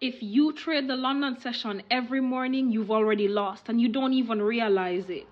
If you trade the London session every morning, you've already lost and you don't even realize it.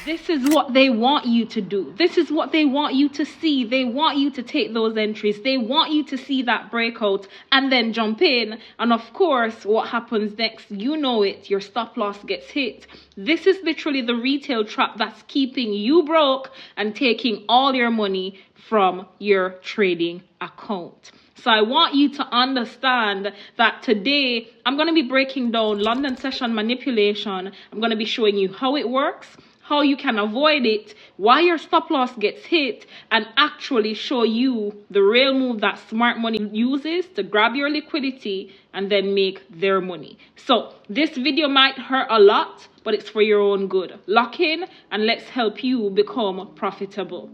This is what they want you to do. This is what they want you to see. They want you to take those entries. They want you to see that breakout and then jump in. And of course, what happens next? You know it. Your stop loss gets hit. This is literally the retail trap that's keeping you broke and taking all your money from your trading account. So I want you to understand that today I'm going to be breaking down London session manipulation. I'm going to be showing you how it works, how you can avoid it, why your stop loss gets hit, and actually show you the real move that smart money uses to grab your liquidity and then make their money. So this video might hurt a lot, but it's for your own good. Lock in and let's help you become profitable.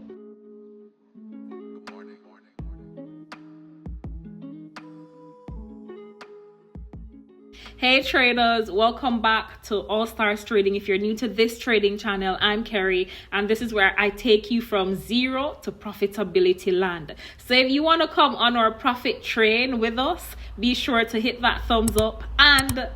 Hey traders, welcome back to All Stars Trading. If you're new to this trading channel, I'm Kerry, and this is where I take you from zero to profitability land. So if you want to come on our profit train with us, be sure to hit that thumbs up and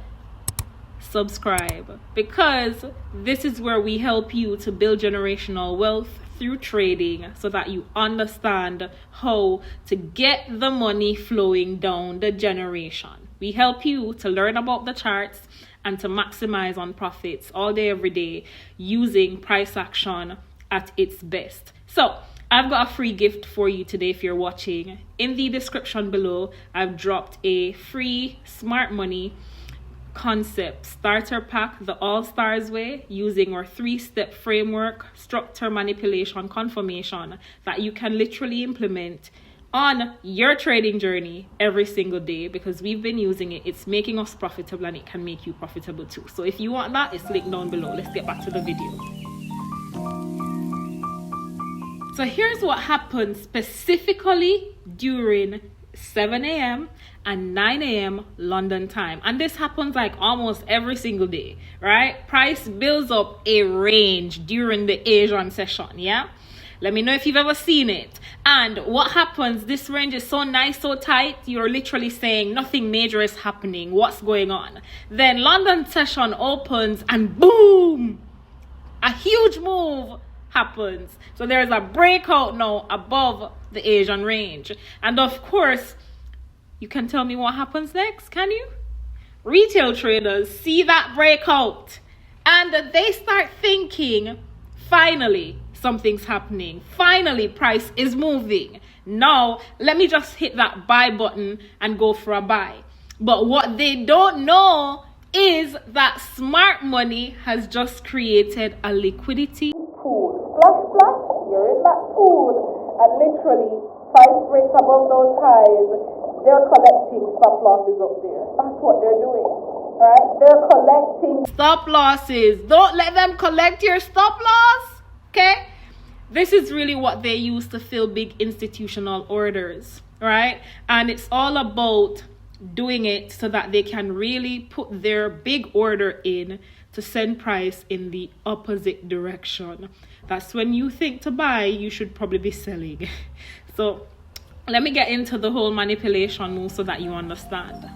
subscribe, because this is where we help you to build generational wealth through trading so that you understand how to get the money flowing down the generation. We help you to learn about the charts and to maximize on profits all day, every day, using price action at its best. So I've got a free gift for you today if you're watching. In the description below, I've dropped a free smart money concept starter pack, the All Stars way, using our 3-step framework, structure, manipulation, confirmation that you can literally implement on your trading journey every single day, because we've been using it. It's making us profitable and it can make you profitable too. So if you want that, it's linked down below. Let's get back to the video. So here's what happens specifically during 7 a.m. and 9 a.m. London time. And this happens like almost every single day, right? Price builds up a range during the Asian session, yeah? Let me know if you've ever seen it. And what happens, this range is so nice, so tight, you're literally saying nothing major is happening. What's going on? Then London session opens and boom, a huge move happens. So there's a breakout now above the Asian range. And of course, you can tell me what happens next, can you? Retail traders see that breakout and they start thinking, finally, something's happening. Finally, price is moving. Now, let me just hit that buy button and go for a buy. But what they don't know is that smart money has just created a liquidity pool. Splash, splash, you're in that pool, and literally, price breaks above those highs. They're collecting stop losses up there. That's what they're doing, right? They're collecting stop losses. Don't let them collect your stop loss, okay? This is really what they use to fill big institutional orders, right? And it's all about doing it so that they can really put their big order in to send price in the opposite direction. That's when you think to buy, you should probably be selling. So let me get into the whole manipulation move so that you understand.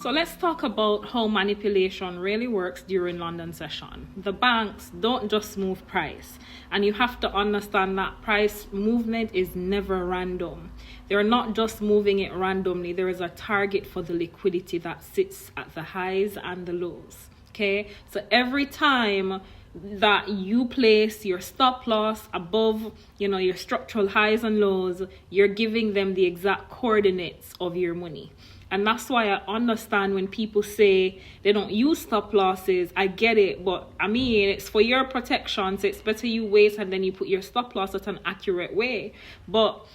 So let's talk about how manipulation really works during London session. The banks don't just move price, and you have to understand that price movement is never random. They're not just moving it randomly. There is a target for the liquidity that sits at the highs and the lows. Okay, so every time that you place your stop loss above, your structural highs and lows, you're giving them the exact coordinates of your money. And that's why I understand when people say they don't use stop losses. I get it, but I mean, it's for your protection. So it's better you wait and then you put your stop loss at an accurate way. But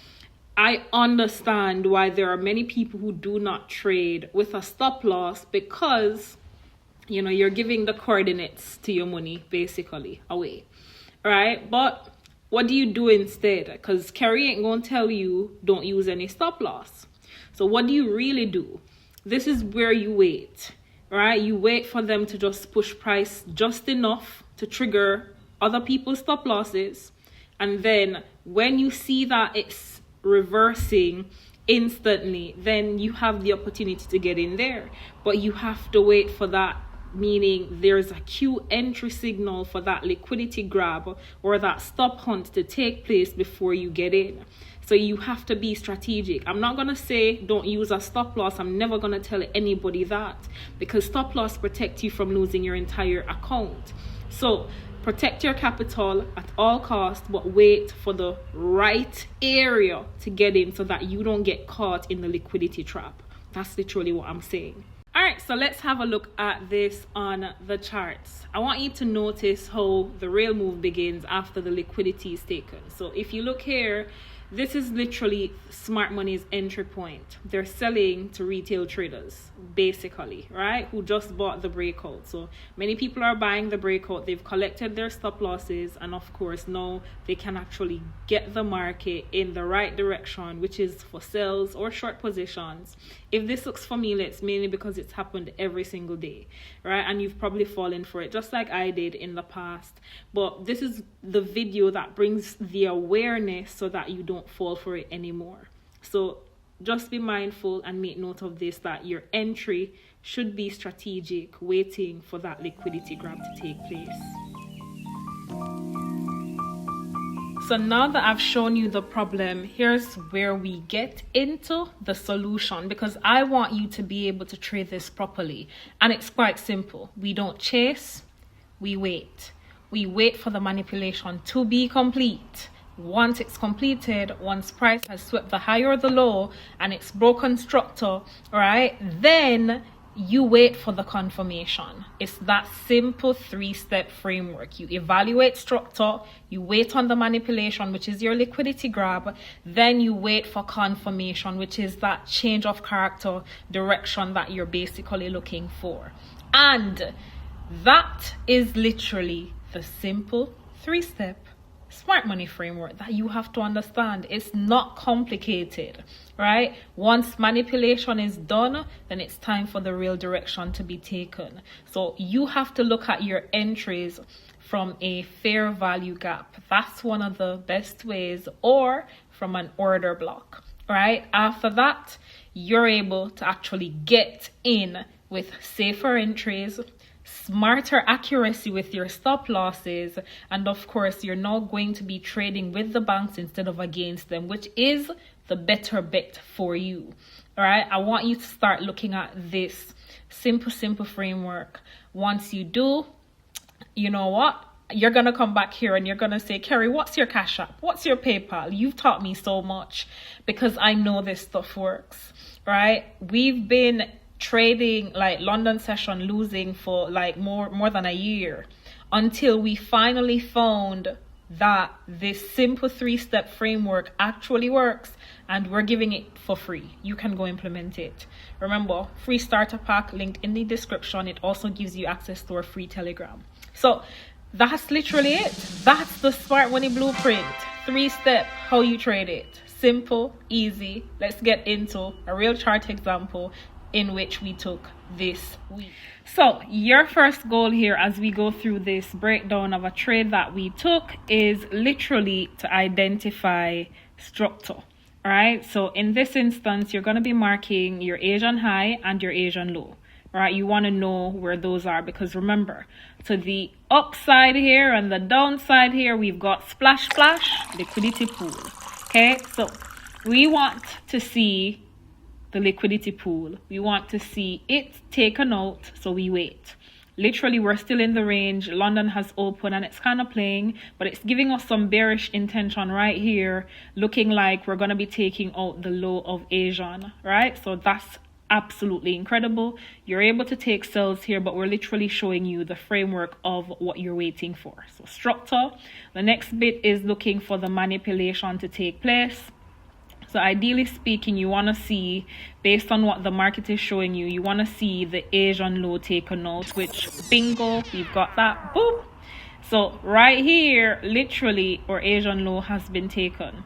I understand why there are many people who do not trade with a stop loss, because you're giving the coordinates to your money basically away, right? But what do you do instead? Because Kerry ain't gonna tell you don't use any stop loss. So what do you really do? This is where you wait, right? You wait for them to just push price just enough to trigger other people's stop losses. And then when you see that it's reversing instantly, then you have the opportunity to get in there. But you have to wait for that, meaning there's a Q entry signal for that liquidity grab or that stop hunt to take place before you get in. So you have to be strategic. I'm not going to say don't use a stop loss. I'm never going to tell anybody that, because stop loss protects you from losing your entire account. So protect your capital at all costs, but wait for the right area to get in so that you don't get caught in the liquidity trap. That's literally what I'm saying. All right, so let's have a look at this on the charts. I want you to notice how the real move begins after the liquidity is taken. So if you look here, this is literally smart money's entry point. They're selling to retail traders, basically, right? Who just bought the breakout. So many people are buying the breakout. They've collected their stop losses. And of course, now they can actually get the market in the right direction, which is for sales or short positions. If this looks familiar, it's mainly because it's happened every single day, right? And you've probably fallen for it, just like I did in the past. But this is the video that brings the awareness so that you don't fall for it anymore. So just be mindful and make note of this, that your entry should be strategic, waiting for that liquidity grab to take place. So now that I've shown you the problem, here's where we get into the solution, because I want you to be able to trade this properly. And it's quite simple. We don't chase, we wait. We wait for the manipulation to be complete. Once it's completed, once price has swept the high or the low and it's broken structure, right, then you wait for the confirmation. It's that simple 3-step framework. You evaluate structure, you wait on the manipulation, which is your liquidity grab, then you wait for confirmation, which is that change of character, direction that you're basically looking for. And that is literally the simple 3-step smart money framework that you have to understand. It's not complicated, right? Once manipulation is done, then it's time for the real direction to be taken. So you have to look at your entries from a fair value gap. That's one of the best ways, or from an order block, right? After that, you're able to actually get in with safer entries, smarter accuracy with your stop losses, and of course you're now going to be trading with the banks instead of against them, which is the better bet for you. All right, I want you to start looking at this simple framework. Once you do, you know what, you're gonna come back here and you're gonna say, Kerry, what's your Cash App, what's your PayPal? You've taught me so much, because I know this stuff works, right? We've been trading like London session losing for like more than a year, until we finally found that this simple 3-step framework actually works, and we're giving it for free. You can go implement it. Remember, free starter pack linked in the description. It also gives you access to our free Telegram. So that's literally it. That's the smart money blueprint. 3-step how you trade it. Simple, easy. Let's get into a real chart example in which we took this week. So your first goal here as we go through this breakdown of a trade that we took is literally to identify structure. All right, so in this instance, you're going to be marking your Asian high and your Asian low. Right, you want to know where those are, because remember, to the upside here and the downside here, we've got splash liquidity pool. Okay, so we want to see the liquidity pool. We want to see it taken out, so we wait. Literally, we're still in the range. London has opened and it's kind of playing, but it's giving us some bearish intention right here, looking like we're going to be taking out the low of Asian, right? So that's absolutely incredible. You're able to take sells here, but we're literally showing you the framework of what you're waiting for. So structure. The next bit is looking for the manipulation to take place. So ideally speaking, you want to see, based on what the market is showing you, you want to see the Asian low taken out, which bingo, we've got that. Boom. So right here, literally, our Asian low has been taken.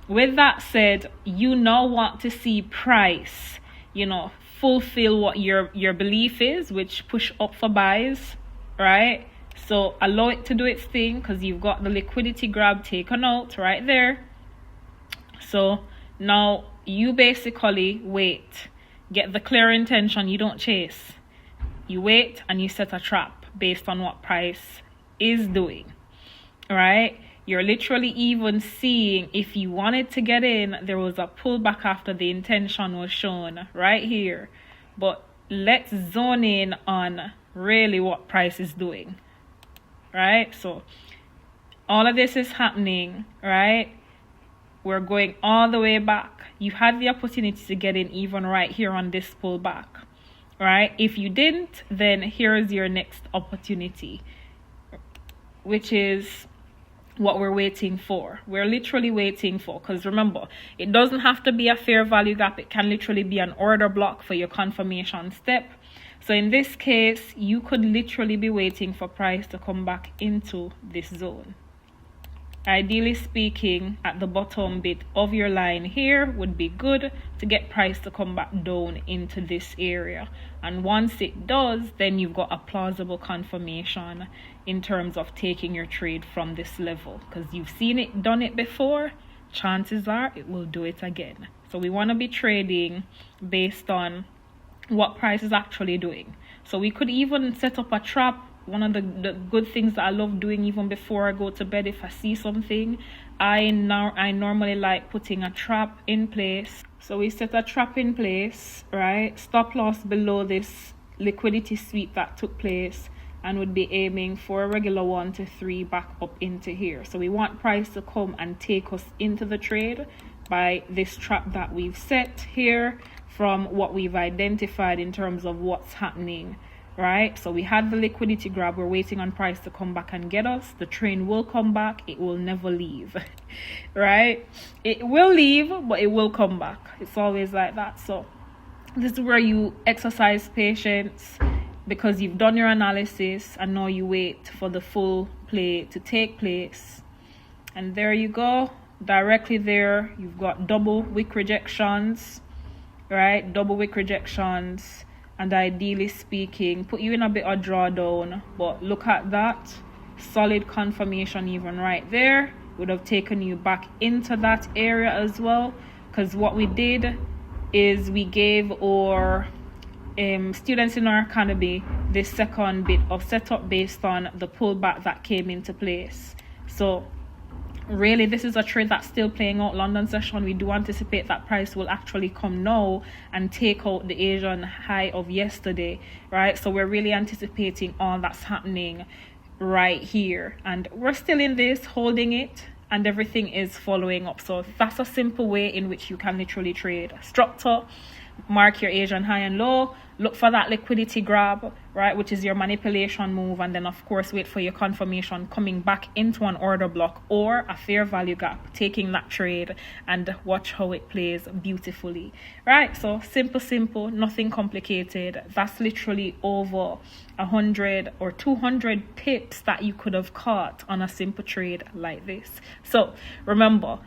With that said, you now want to see price, you know, fulfill what your belief is, which push up for buys, right? So allow it to do its thing, because you've got the liquidity grab taken out right there. So now you basically wait, get the clear intention. You don't chase. You wait and you set a trap based on what price is doing, right? You're literally even seeing, if you wanted to get in, there was a pullback after the intention was shown right here. But let's zone in on really what price is doing, right? So all of this is happening, right? We're going all the way back. You had the opportunity to get in even right here on this pullback, right? If you didn't, then here's your next opportunity, which is what we're waiting for. We're literally waiting for, because remember, it doesn't have to be a fair value gap. It can literally be an order block for your confirmation step. So in this case, you could literally be waiting for price to come back into this zone. Ideally speaking, at the bottom bit of your line here would be good to get price to come back down into this area. And once it does, then you've got a plausible confirmation in terms of taking your trade from this level, because you've seen it, done it before. Chances are it will do it again. So we want to be trading based on what price is actually doing. So we could even set up a trap. One of the good things that I love doing even before I go to bed, if I see something, I normally like putting a trap in place. So we set a trap in place, right? Stop loss below this liquidity sweep that took place, and would be aiming for a regular 1 to 3 back up into here. So we want price to come and take us into the trade by this trap that we've set here from what we've identified in terms of what's happening. Right, so we had the liquidity grab. We're waiting on price to come back and get us. The train will come back. It will never leave. Right, it will leave, but it will come back. It's always like that. So this is where you exercise patience, because you've done your analysis and now you wait for the full play to take place. And there you go, directly there you've got double wick rejections, right? Double wick rejections. And ideally speaking, put you in a bit of drawdown, but look at that solid confirmation even right there. Would have taken you back into that area as well, because what we did is we gave our students in our academy this second bit of setup based on the pullback that came into place. So really, this is a trade that's still playing out. London session, we do anticipate that price will actually come now and take out the Asian high of yesterday, right? So we're really anticipating all that's happening right here, and we're still in this, holding it, and everything is following up. So that's a simple way in which you can literally trade. Structure, mark your Asian high and low, look for that liquidity grab, right, which is your manipulation move, and then of course wait for your confirmation coming back into an order block or a fair value gap, taking that trade, and watch how it plays beautifully, right? So simple, nothing complicated. That's literally over 100 or 200 pips that you could have caught on a simple trade like this. So remember,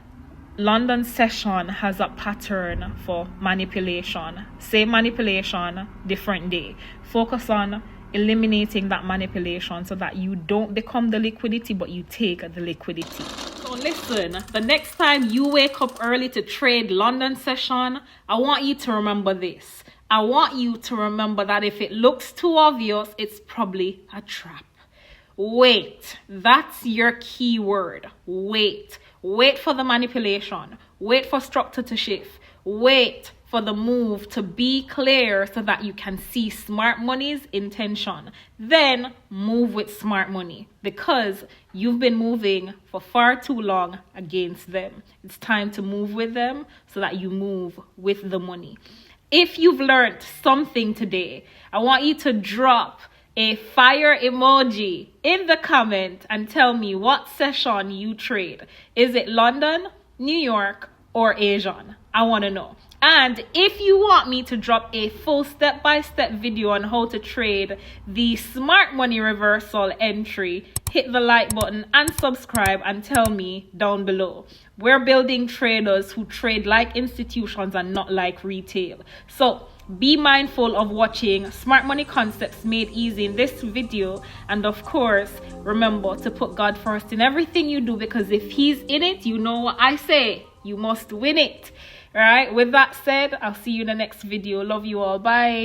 London session has a pattern for manipulation. Same manipulation, different day. Focus on eliminating that manipulation so that you don't become the liquidity, but you take the liquidity. So listen, the next time you wake up early to trade London session, I want you to remember this. I want you to remember that if it looks too obvious, it's probably a trap. Wait. That's your key word. Wait. Wait for the manipulation. Wait for structure to shift. Wait for the move to be clear so that you can see smart money's intention. Then move with smart money, because you've been moving for far too long against them. It's time to move with them so that you move with the money. If you've learned something today, I want you to drop a fire emoji in the comment and tell me what session you trade. Is it London, New York, or Asian? I want to know. And if you want me to drop a full step-by-step video on how to trade the smart money reversal entry, hit the like button and subscribe and tell me down below. We're building traders who trade like institutions and not like retail. So be mindful of watching smart money concepts made easy in this video, and of course remember to put God first in everything you do, because if he's in it, you know what I say, you must win it. All right, with that said, I'll see you in the next video. Love you all. Bye.